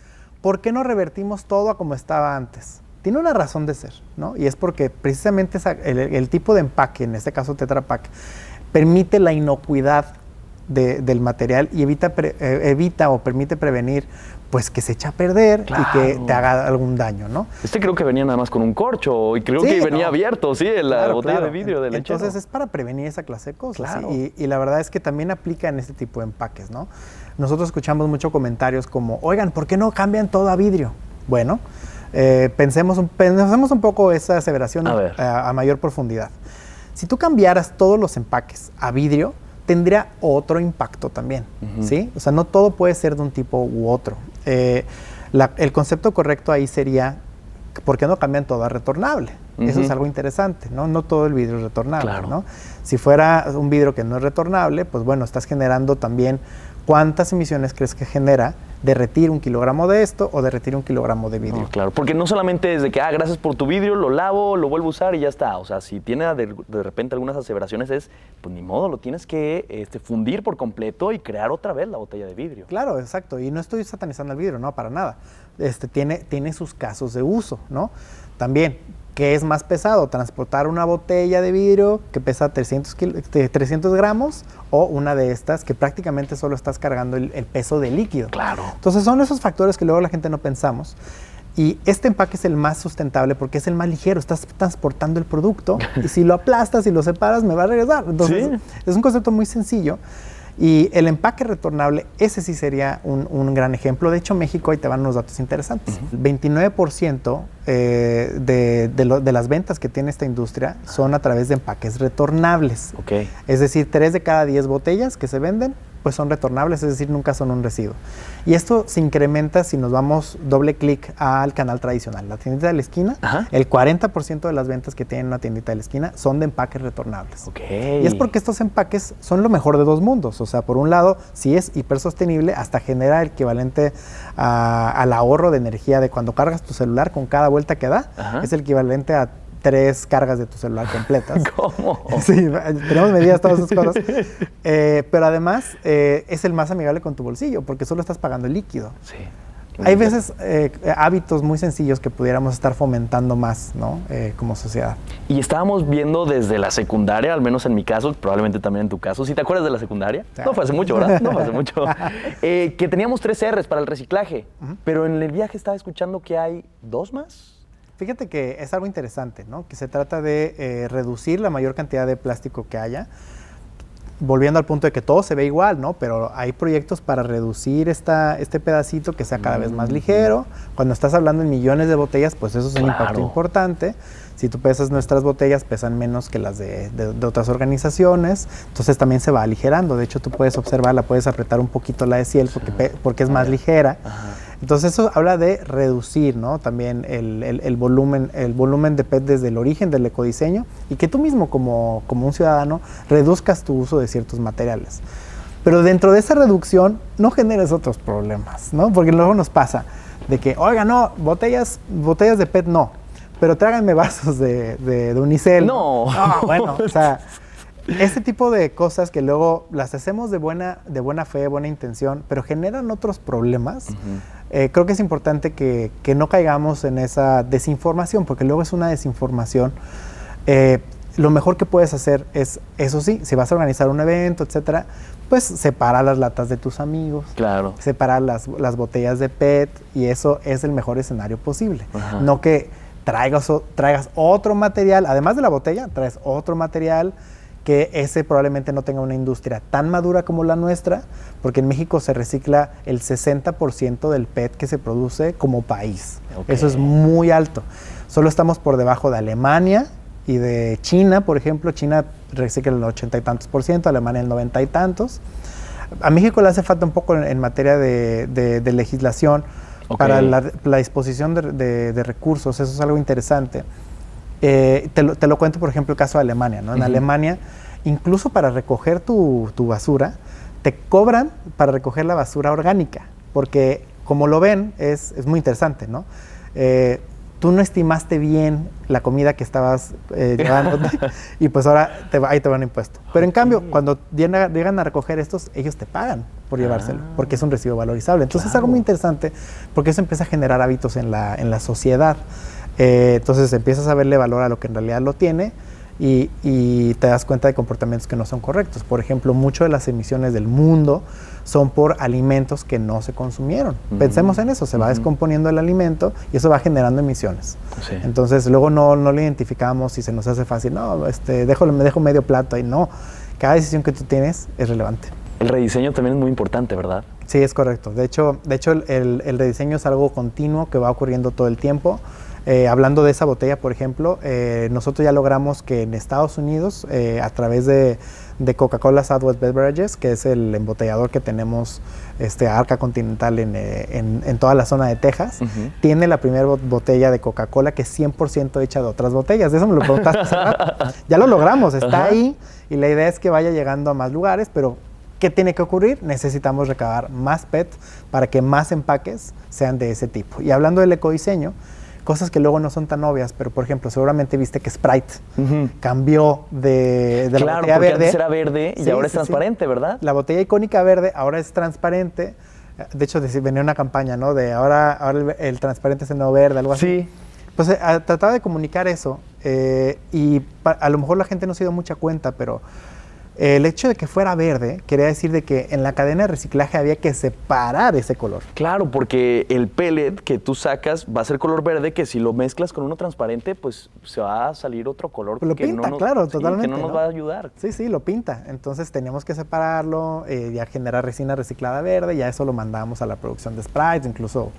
¿por qué no revertimos todo a como estaba antes? Tiene una razón de ser, ¿no? Y es porque precisamente el tipo de empaque, en este caso Tetra Pak, permite la inocuidad del material y evita o permite prevenir pues que se echa a perder, claro, y que te haga algún daño, ¿no? Creo que venía nada más con un corcho y creo que venía abierto, sí, la botella de vidrio de lechero. Entonces es para prevenir esa clase de cosas. Claro. Y la verdad es que también aplica en este tipo de empaques, ¿no? Nosotros escuchamos muchos comentarios como, oigan, ¿por qué no cambian todo a vidrio? Bueno, pensemos un poco esa aseveración a mayor profundidad. Si tú cambiaras todos los empaques a vidrio, tendría otro impacto también, ¿sí? O sea, no todo puede ser de un tipo u otro. El concepto correcto ahí sería, ¿por qué no cambian todo a retornable? Eso es algo interesante, ¿no? No todo el vidrio es retornable, claro, ¿no? Si fuera un vidrio que no es retornable, pues bueno, estás generando también cuántas emisiones crees que genera derretir 1 kilogramo de esto o derretir 1 kilogramo de vidrio. No, claro, porque no solamente es de que, gracias por tu vidrio, lo lavo, lo vuelvo a usar y ya está. O sea, si tiene de repente algunas aseveraciones pues ni modo, lo tienes que fundir por completo y crear otra vez la botella de vidrio. Claro, exacto. Y no estoy satanizando el vidrio, no, para nada. Tiene sus casos de uso, ¿no? También, ¿qué es más pesado? ¿Transportar una botella de vidrio que pesa 300 gramos o una de estas que prácticamente solo estás cargando el peso del líquido? Claro. Entonces son esos factores que luego la gente no pensamos. Y este empaque es el más sustentable porque es el más ligero. Estás transportando el producto y si lo aplastas y lo separas me va a regresar. Entonces es un concepto muy sencillo. Y el empaque retornable, ese sí sería un gran ejemplo. De hecho, México, ahí te van unos datos interesantes. El 29% de las ventas que tiene esta industria son a través de empaques retornables. Okay. Es decir, 3 de cada 10 botellas que se venden pues son retornables, es decir, nunca son un residuo. Y esto se incrementa si nos vamos doble clic al canal tradicional, la tiendita de la esquina. El 40% de las ventas que tienen una tiendita de la esquina son de empaques retornables. Okay. Y es porque estos empaques son lo mejor de dos mundos. O sea, por un lado, sí es hipersostenible, hasta genera el equivalente al ahorro de energía de cuando cargas tu celular con cada vuelta que da. Es el equivalente a 3 cargas de tu celular completas. ¿Cómo? Sí, tenemos medidas todas esas cosas. Pero además es el más amigable con tu bolsillo porque solo estás pagando el líquido. Sí. Hay veces hábitos muy sencillos que pudiéramos estar fomentando más, ¿no? Como sociedad. Y estábamos viendo desde la secundaria, al menos en mi caso, probablemente también en tu caso. ¿Sí te acuerdas de la secundaria? No fue hace mucho, ¿verdad? No fue hace mucho. Que teníamos 3 R's para el reciclaje, pero en el viaje estaba escuchando que hay 2 más. Fíjate que es algo interesante, ¿no? Que se trata de reducir la mayor cantidad de plástico que haya, volviendo al punto de que todo se ve igual, ¿no? Pero hay proyectos para reducir este pedacito que sea cada vez más ligero. Cuando estás hablando en millones de botellas, pues eso es un impacto importante. Si tú pesas nuestras botellas, pesan menos que las de otras organizaciones, entonces también se va aligerando. De hecho, tú puedes observarla, puedes apretar un poquito la de Ciel porque es más ligera. Entonces eso habla de reducir, ¿no? También el volumen de PET desde el origen del ecodiseño y que tú mismo como un ciudadano reduzcas tu uso de ciertos materiales. Pero dentro de esa reducción no generes otros problemas, ¿no? Porque luego nos pasa de que, oiga, no, botellas de PET no, pero tráiganme vasos de unicel. No. Bueno, o sea, Ese tipo de cosas que luego las hacemos de buena fe, buena intención, pero generan otros problemas. Creo que es importante que no caigamos en esa desinformación, porque luego es una desinformación. Lo mejor que puedes hacer es, eso sí, si vas a organizar un evento, etcétera, pues separa las latas de tus amigos. Claro. Separa las botellas de PET, y eso es el mejor escenario posible. Ajá. No que traigas otro material, además de la botella, traes otro material que ese probablemente no tenga una industria tan madura como la nuestra, porque en México se recicla el 60% del PET que se produce como país. Okay. Eso es muy alto. Solo estamos por debajo de Alemania y de China, por ejemplo. China recicla el 80 y tantos por ciento, Alemania el 90 y tantos. A México le hace falta un poco en materia de legislación, okay, para la disposición de recursos. Eso es algo interesante. Te lo cuento, por ejemplo, el caso de Alemania, ¿no? En Alemania, incluso para recoger tu basura, te cobran para recoger la basura orgánica, porque como lo ven, es muy interesante, ¿no? Tú no estimaste bien la comida que estabas llevándote y pues ahora ahí te van impuesto. Pero en cambio, cuando llegan a recoger estos, ellos te pagan por llevárselo, porque es un residuo valorizable. Entonces es algo muy interesante, porque eso empieza a generar hábitos en la sociedad. Entonces empiezas a verle valor a lo que en realidad lo tiene, y te das cuenta de comportamientos que no son correctos. Por ejemplo, mucho de las emisiones del mundo son por alimentos que no se consumieron. Pensemos en eso, se va descomponiendo el alimento y eso va generando emisiones. Sí. Entonces luego no lo identificamos y se nos hace fácil, no, me dejo medio plato ahí. No, cada decisión que tú tienes es relevante. El rediseño también es muy importante, ¿verdad? Sí, es correcto. De hecho el rediseño es algo continuo que va ocurriendo todo el tiempo. Hablando de esa botella, por ejemplo, nosotros ya logramos que en Estados Unidos, a través de Coca-Cola Southwest Beverages, que es el embotellador que tenemos, Arca Continental en toda la zona de Texas, tiene la primera botella de Coca-Cola que es 100% hecha de otras botellas. De eso me lo preguntaste hace rato. Ya lo logramos, está ahí, y la idea es que vaya llegando a más lugares, pero ¿qué tiene que ocurrir? Necesitamos recabar más PET para que más empaques sean de ese tipo. Y hablando del ecodiseño, cosas que luego no son tan obvias, pero por ejemplo, seguramente viste que Sprite cambió de la botella verde. Antes era verde y ahora es transparente, ¿verdad? La botella icónica verde ahora es transparente. De hecho, venía una campaña, ¿no? De ahora el transparente es el nuevo verde, algo así. Sí. Pues trataba de comunicar eso, y a lo mejor la gente no se dio mucha cuenta, pero el hecho de que fuera verde quería decir de que en la cadena de reciclaje había que separar ese color. Claro, porque el pellet que tú sacas va a ser color verde, que si lo mezclas con uno transparente, pues se va a salir otro color. Lo pinta, claro, totalmente. Que no nos va a ayudar. Sí, lo pinta. Entonces teníamos que separarlo, ya generar resina reciclada verde, ya eso lo mandamos a la producción de Sprite, incluso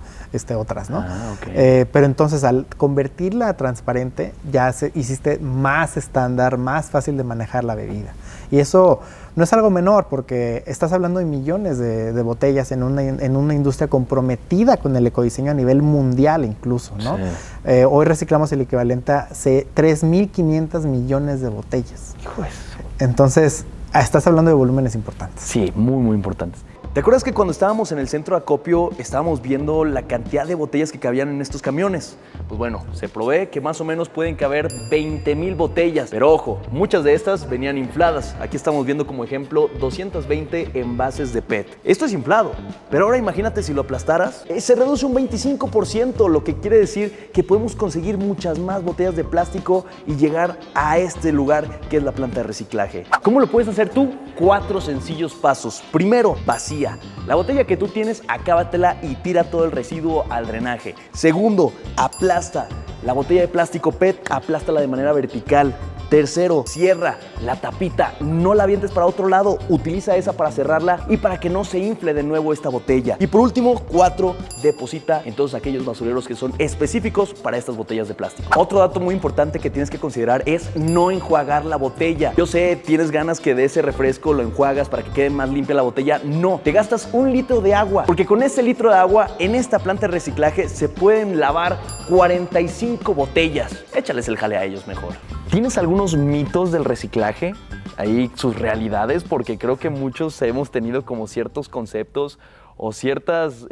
otras, ¿no? Okay. Pero entonces al convertirla a transparente, ya hiciste más estándar, más fácil de manejar la bebida. Y eso no es algo menor, porque estás hablando de millones de botellas en una industria comprometida con el ecodiseño a nivel mundial incluso, ¿no? Sí. Hoy reciclamos el equivalente a 3.500 millones de botellas. Hijo de eso. Entonces, estás hablando de volúmenes importantes. Sí, muy, muy importantes. ¿Te acuerdas que cuando estábamos en el centro de acopio estábamos viendo la cantidad de botellas que cabían en estos camiones? Pues bueno, se provee que más o menos pueden caber 20,000 botellas. Pero ojo, muchas de estas venían infladas. Aquí estamos viendo como ejemplo 220 envases de PET. Esto es inflado, pero ahora imagínate si lo aplastaras. Se reduce un 25%, lo que quiere decir que podemos conseguir muchas más botellas de plástico y llegar a este lugar que es la planta de reciclaje. ¿Cómo lo puedes hacer tú? 4 sencillos pasos. Primero, vacía. La botella que tú tienes, acábatela y tira todo el residuo al drenaje. Segundo, aplasta. La botella de plástico PET, aplástala de manera vertical. Tercero, cierra la tapita, no la avientes para otro lado, utiliza esa para cerrarla y para que no se infle de nuevo esta botella. Y por último, 4, deposita en todos aquellos basureros que son específicos para estas botellas de plástico. Otro dato muy importante que tienes que considerar es no enjuagar la botella. Yo sé, tienes ganas que de ese refresco lo enjuagas para que quede más limpia la botella. No, te gastas 1 litro de agua, porque con ese litro de agua en esta planta de reciclaje se pueden lavar 45 botellas. Échales el jale a ellos mejor. ¿Tienes algunos mitos del reciclaje? Ahí sus realidades, porque creo que muchos hemos tenido como ciertos conceptos o ciertas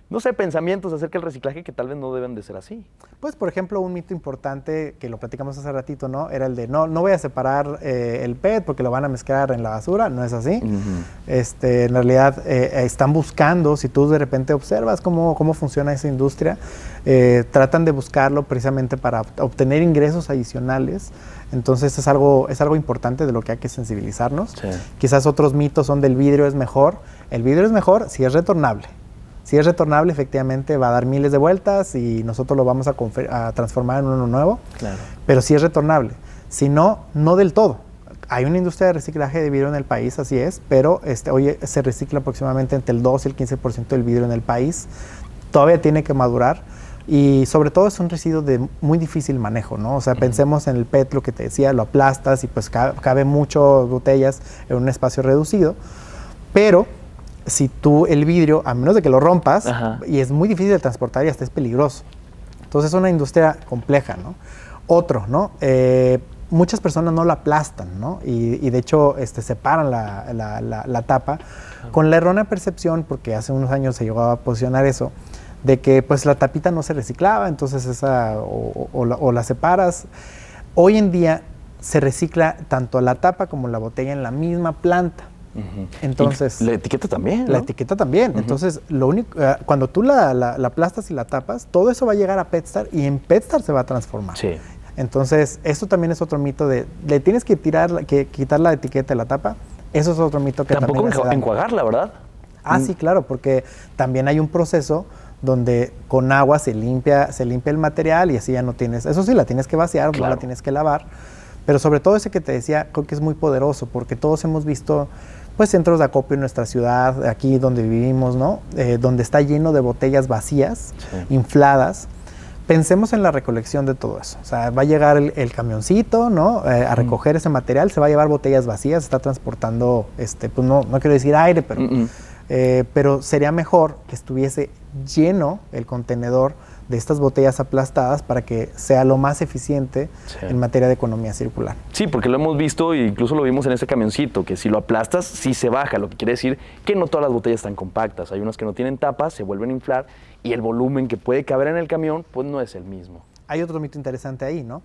no sé, pensamientos acerca del reciclaje que tal vez no deben de ser así. Pues, por ejemplo, un mito importante que lo platicamos hace ratito, ¿no? Era el de no voy a separar el PET porque lo van a mezclar en la basura. No es así. En realidad, están buscando, si tú de repente observas cómo funciona esa industria, tratan de buscarlo precisamente para obtener ingresos adicionales. Entonces, es algo importante de lo que hay que sensibilizarnos. Sí. Quizás otros mitos son del vidrio es mejor. El vidrio es mejor si es retornable. Si es retornable, efectivamente va a dar miles de vueltas y nosotros lo vamos a transformar en uno nuevo. Claro. Pero si es retornable. Si no, no del todo. Hay una industria de reciclaje de vidrio en el país, así es, pero hoy se recicla aproximadamente entre el 2 y el 15% del vidrio en el país. Todavía tiene que madurar y sobre todo es un residuo de muy difícil manejo, ¿no? O sea, pensemos en el PET, lo que te decía, lo aplastas y pues cabe mucho botellas en un espacio reducido, pero si tú el vidrio, a menos de que lo rompas, y es muy difícil de transportar y hasta es peligroso. Entonces es una industria compleja, ¿no? Otro, ¿no? Muchas personas no la aplastan, ¿no? Y de hecho separan la tapa con la errónea percepción, porque hace unos años se llegó a posicionar eso, de que pues la tapita no se reciclaba, entonces o la separas. Hoy en día se recicla tanto la tapa como la botella en la misma planta. Entonces, y la etiqueta también, ¿no? La etiqueta también. Entonces, lo único, cuando tú la aplastas y la tapas, todo eso va a llegar a PetStar y en PetStar se va a transformar. Sí. Entonces, esto también es otro mito de le tienes que quitar la etiqueta de la tapa. Eso es otro mito que tampoco también enjuagarla, ¿verdad? Sí, claro, porque también hay un proceso donde con agua se limpia el material y así ya no tienes, eso sí, la tienes que vaciar, claro, no la tienes que lavar, pero sobre todo ese que te decía, creo que es muy poderoso, porque todos hemos visto pues centros de acopio en nuestra ciudad, aquí donde vivimos, ¿no? Donde está lleno de botellas vacías, infladas. Pensemos en la recolección de todo eso. O sea, va a llegar el camioncito, ¿no? A recoger ese material, se va a llevar botellas vacías, está transportando, pues no quiero decir aire, pero sería mejor que estuviese lleno el contenedor de estas botellas aplastadas para que sea lo más eficiente en materia de economía circular. Sí, porque lo hemos visto e incluso lo vimos en ese camioncito, que si lo aplastas, sí se baja, lo que quiere decir que no todas las botellas están compactas. Hay unas que no tienen tapas, se vuelven a inflar y el volumen que puede caber en el camión pues no es el mismo. Hay otro mito interesante ahí, ¿no?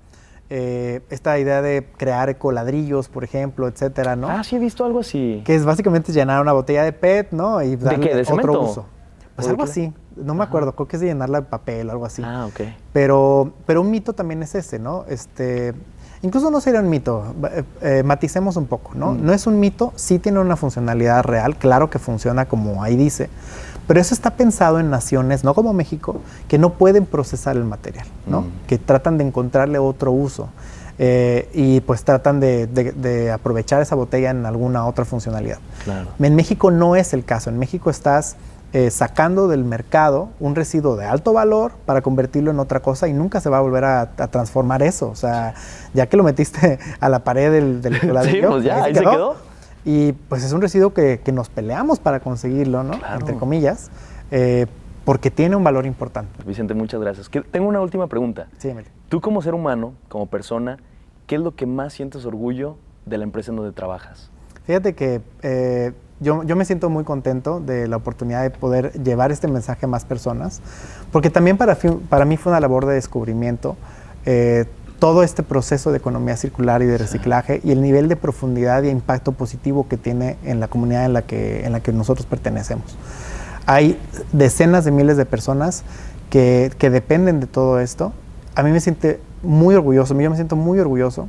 Esta idea de crear ecoladrillos, por ejemplo, etcétera, ¿no? Sí he visto algo así. Que es básicamente llenar una botella de PET, ¿no? Y darle ¿De qué? ¿De otro cemento? uso. Pues algo así, no me acuerdo, creo que es de llenarla de papel o algo así. Ok. Pero un mito también es ese, ¿no? Incluso no sería un mito, maticemos un poco, ¿no? No es un mito, sí tiene una funcionalidad real, claro que funciona como ahí dice, pero eso está pensado en naciones, no como México, que no pueden procesar el material, ¿no? Que tratan de encontrarle otro uso. Y pues tratan de aprovechar esa botella en alguna otra funcionalidad. Claro. En México no es el caso, en México estás sacando del mercado un residuo de alto valor para convertirlo en otra cosa y nunca se va a volver a transformar eso. O sea, ya que lo metiste a la pared del coladillo, sí, pues ya, ahí se quedó. Y pues es un residuo que nos peleamos para conseguirlo, ¿no? Claro. Entre comillas, porque tiene un valor importante. Vicente, muchas gracias. Tengo una última pregunta. Sí, Emilio. Tú como ser humano, como persona, ¿qué es lo que más sientes orgullo de la empresa en donde trabajas? Fíjate que yo me siento muy contento de la oportunidad de poder llevar este mensaje a más personas, porque también para mí fue una labor de descubrimiento todo este proceso de economía circular y de reciclaje y el nivel de profundidad y impacto positivo que tiene en la comunidad en la que nosotros pertenecemos. Hay decenas de miles de personas que dependen de todo esto. A mí me siente muy orgulloso, yo me siento muy orgulloso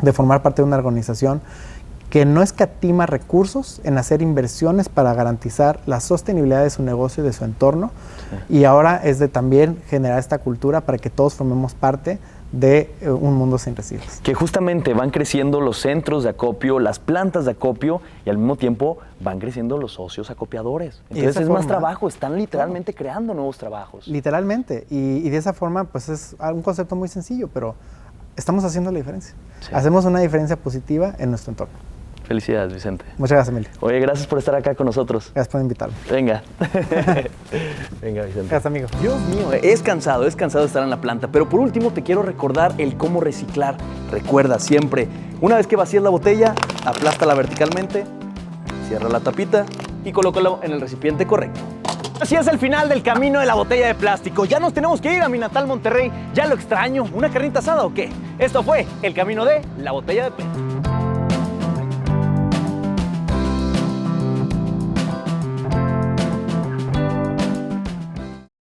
de formar parte de una organización que no escatima recursos en hacer inversiones para garantizar la sostenibilidad de su negocio y de su entorno. Y ahora es de también generar esta cultura para que todos formemos parte de un mundo sin residuos. Que justamente van creciendo los centros de acopio, las plantas de acopio y al mismo tiempo van creciendo los socios acopiadores. Entonces es más trabajo, están literalmente creando nuevos trabajos. Literalmente, y de esa forma pues es un concepto muy sencillo, pero estamos haciendo la diferencia. Sí. Hacemos una diferencia positiva en nuestro entorno. Felicidades, Vicente. Muchas gracias, Emilio. Oye, gracias por estar acá con nosotros. Gracias por invitarme. Venga. Venga, Vicente. Gracias, amigo. Dios mío, es cansado de estar en la planta. Pero por último te quiero recordar el cómo reciclar. Recuerda siempre, una vez que vacías la botella, aplástala verticalmente, cierra la tapita y colócala en el recipiente correcto. Así es el final del camino de la botella de plástico. Ya nos tenemos que ir a mi natal Monterrey. Ya lo extraño. ¿Una carnita asada o qué? Esto fue el camino de la botella de PET.